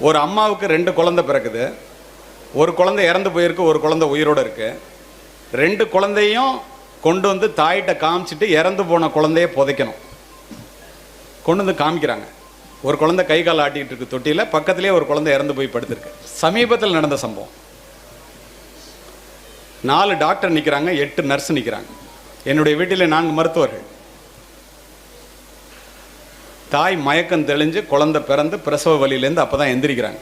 ஒரு அம்மாவுக்கு 2 குழந்தை பிறக்குது. ஒரு குழந்தை இறந்து போயிருக்கு, ஒரு குழந்தை உயிரோடு இருக்கு. 2 குழந்தையும் கொண்டு வந்து தாயிட்ட காமிச்சிட்டு இறந்து போன குழந்தைய புதைக்கணும். கொண்டு வந்து காமிக்கிறாங்க. ஒரு குழந்தை கை கால் ஆட்டிக்கிட்டு இருக்கு தொட்டியில், பக்கத்திலே ஒரு குழந்தை இறந்து போய் படுத்திருக்கு. சமீபத்தில் நடந்த சம்பவம். 4 டாக்டர் நிற்கிறாங்க, 8 நர்ஸ் நிற்கிறாங்க. என்னுடைய வீட்டில் 4 மருத்துவர்கள். தாய் மயக்கம் தெளிஞ்சு குழந்தை பிறந்து பிரசவ வலியிலேருந்து அப்போ தான் எந்திரிக்கிறாங்க.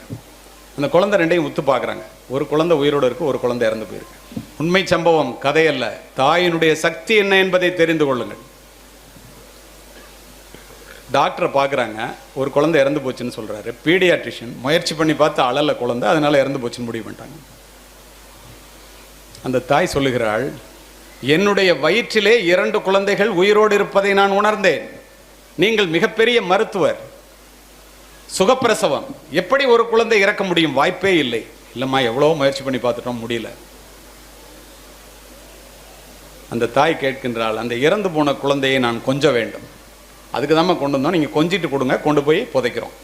அந்த குழந்தை 2ஐயும் உத்து பார்க்குறாங்க. ஒரு குழந்தை உயிரோடு இருக்குது, ஒரு குழந்தை இறந்து போயிருக்கு. உண்மை சம்பவம், கதையல்ல. தாயினுடைய சக்தி என்ன என்பதை தெரிந்து கொள்ளுங்கள். டாக்டரை பார்க்குறாங்க, ஒரு குழந்தை இறந்து போச்சுன்னு சொல்கிறாரு. பீடியாட்ரிஷியன் முயற்சி பண்ணி பார்த்து அழல குழந்தை, அதனால் இறந்து போச்சுன்னு முடிவு பண்ணிட்டாங்க. அந்த தாய் சொல்லுகிறாள், என்னுடைய வயிற்றிலே 2 குழந்தைகள் உயிரோடு இருப்பதை நான் உணர்ந்தேன். நீங்கள் மிகப்பெரிய மருத்துவர், சுகப்பிரசவம், எப்படி ஒரு குழந்தை இறக்க முடியும்? வாய்ப்பே இல்லை. இல்லைம்மா, எவ்வளோ முயற்சி பண்ணி பார்த்துட்டோம், முடியல. அந்த தாய் கேட்கின்றாள், அந்த இறந்து போன குழந்தையை நான் கொஞ்ச வேண்டும். அதுக்கு தான் கொண்டு வந்தோம், நீங்கள் கொஞ்சிட்டு கொடுங்க, கொண்டு போய் புதைக்கிறோம்.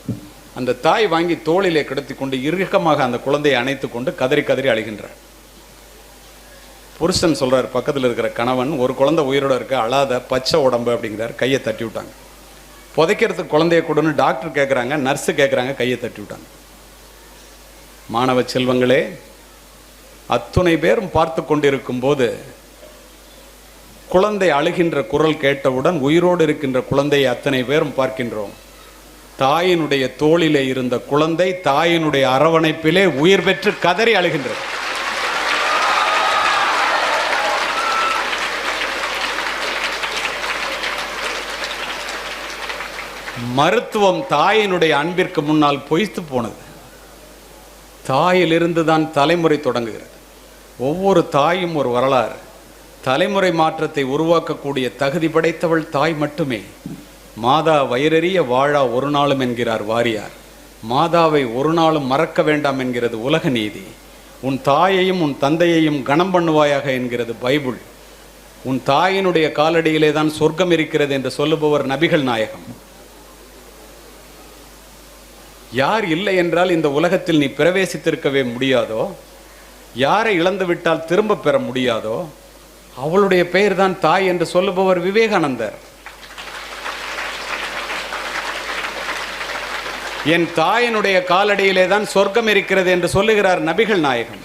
அந்த தாய் வாங்கி தோளிலே கிடத்தி கொண்டு இறுக்கமாக அந்த குழந்தையை அணைத்து கொண்டு கதறி கதறி அழுகின்றார். புருஷன் சொல்கிறார், பக்கத்தில் இருக்கிற கணவன், ஒரு குழந்தை உயிரோடு இருக்க, அழாத, பச்சை உடம்பு அப்படிங்கிறார். கையை தட்டி விட்டாங்க. புதைக்கிறதுக்கு குழந்தைய கொடுன்னு டாக்டர் கேட்குறாங்க, நர்ஸு கேட்குறாங்க, கையை தட்டி விட்டாங்க. மாணவ செல்வங்களே, அத்துணை பேரும் பார்த்து கொண்டிருக்கும் போது குழந்தை அழுகின்ற குரல் கேட்டவுடன் உயிரோடு இருக்கின்ற குழந்தையை அத்தனை பேரும் பார்க்கின்றோம். தாயினுடைய தோளிலே இருந்த குழந்தை தாயினுடைய அரவணைப்பிலே உயிர் பெற்று கதறி அழுகின்றது. மருத்துவம் தாயினுடைய அன்பிற்கு முன்னால் பொய்த்து போனது. தாயிலிருந்து தான் தலைமுறை தொடங்குகிறது. ஒவ்வொரு தாயும் ஒரு வரலாறு. தலைமுறை மாற்றத்தை உருவாக்கக்கூடிய தகுதி படைத்தவள் தாய் மட்டுமே. மாதா வயிறறிய வாழா ஒரு நாளும் என்கிறார் வாரியார். மாதாவை ஒரு நாளும் மறக்க வேண்டாம் என்கிறது உலக நீதி. உன் தாயையும் உன் தந்தையையும் கனம் பண்ணுவாயாக என்கிறது பைபிள். உன் தாயினுடைய காலடியிலே தான் சொர்க்கம் இருக்கிறது என்று சொல்லுபவர் நபிகள் நாயகம். யார் இல்லை என்றால் இந்த உலகத்தில் நீ பிரவேசித்திருக்கவே முடியாதோ, யாரை இழந்து விட்டால் திரும்ப பெற முடியாதோ, அவளுடைய பெயர் தான் தாய் என்று சொல்லுபவர் விவேகானந்தர். என் தாயினுடைய காலடியிலே தான் சொர்க்கம் இருக்கிறது என்று சொல்லுகிறார் நபிகள் நாயகம்.